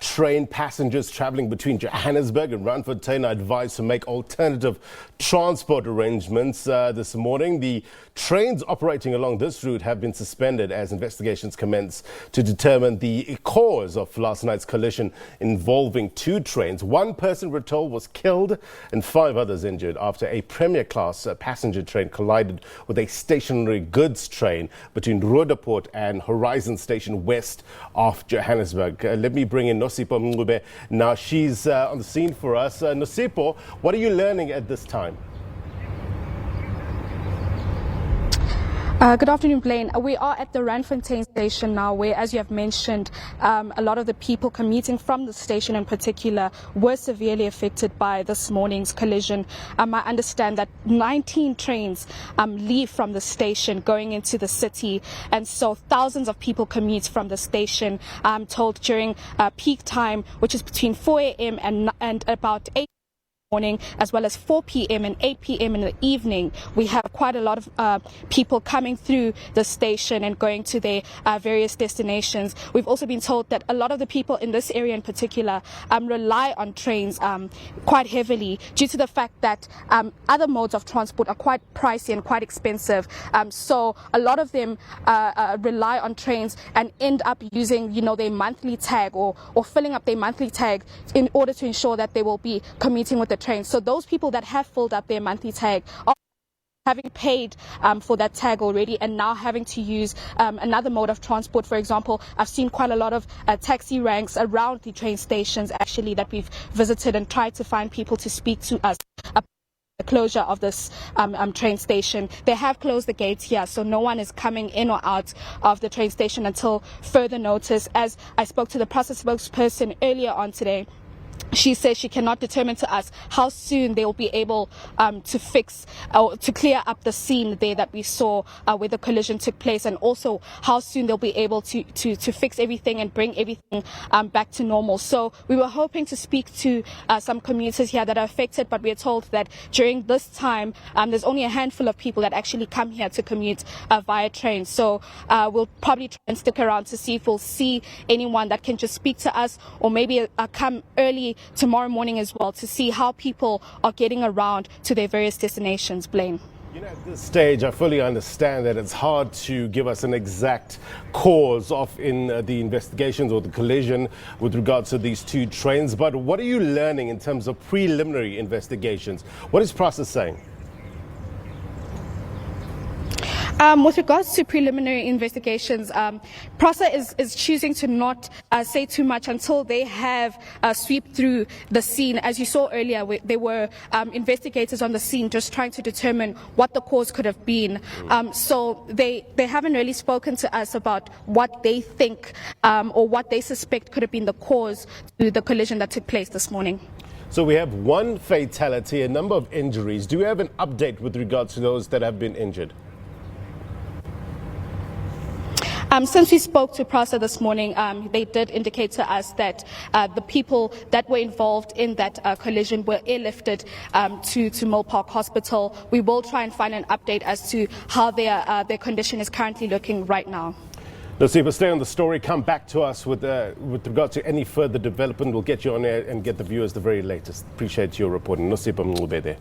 Train passengers travelling between Johannesburg and Randfontein are advised to make alternative transport arrangements this morning. The trains operating along this route have been suspended as investigations commence to determine the cause of last night's collision involving two trains. One person, we're told, was killed and 5 others injured after a Premier Class passenger train collided with a stationary goods train between Roodepoort and Horizon station west of Johannesburg. Let me bring in Nosipho Mncube. Now she's on the scene for us. Nosipho, what are you learning at this time? Good afternoon, Blaine. We are at the Randfontein station now, where, as you have mentioned, a lot of the people commuting from the station in particular were severely affected by this morning's collision. I understand that 19 trains leave from the station going into the city, and so thousands of people commute from the station. I'm told during peak time, which is between 4 a.m. and about 8 morning, as well as 4 p.m. and 8 p.m. in the evening. We have quite a lot of people coming through the station and going to their various destinations. We've also been told that a lot of the people in this area in particular rely on trains quite heavily due to the fact that other modes of transport are quite pricey and quite expensive. So a lot of them rely on trains and end up using, their monthly tag or filling up their monthly tag in order to ensure that they will be commuting with the train. So those people that have filled up their monthly tag are having paid for that tag already and now having to use another mode of transport. For example, I've seen quite a lot of taxi ranks around the train stations actually that we've visited and tried to find people to speak to us about the closure of this train station. They have closed the gates here, so no one is coming in or out of the train station until further notice. As I spoke to the process spokesperson earlier on today, she says she cannot determine to us how soon they will be able to fix or to clear up the scene there that we saw where the collision took place, and also how soon they'll be able to fix everything and bring everything back to normal. So we were hoping to speak to some commuters here that are affected, but we are told that during this time there's only a handful of people that actually come here to commute via train. So we'll probably try and stick around to see if we'll see anyone that can just speak to us, or maybe come early tomorrow morning as well to see how people are getting around to their various destinations. Blaine. At this stage, I fully understand that it's hard to give us an exact cause of the investigations or the collision with regards to these two trains. But what are you learning in terms of preliminary investigations? What is process saying? With regards to preliminary investigations, PROSA is choosing to not say too much until they have swept through the scene. As you saw earlier, there were investigators on the scene just trying to determine what the cause could have been. So they haven't really spoken to us about what they think or what they suspect could have been the cause to the collision that took place this morning. So we have one fatality, a number of injuries. Do we have an update with regards to those that have been injured? Since we spoke to PROSA this morning, they did indicate to us that the people that were involved in that collision were airlifted to Mill Park Hospital. We will try and find an update as to how their condition is currently looking right now. Nosipho, stay on the story. Come back to us with regard to any further development. We'll get you on air and get the viewers the very latest. Appreciate your reporting. Nosipho Mncube there.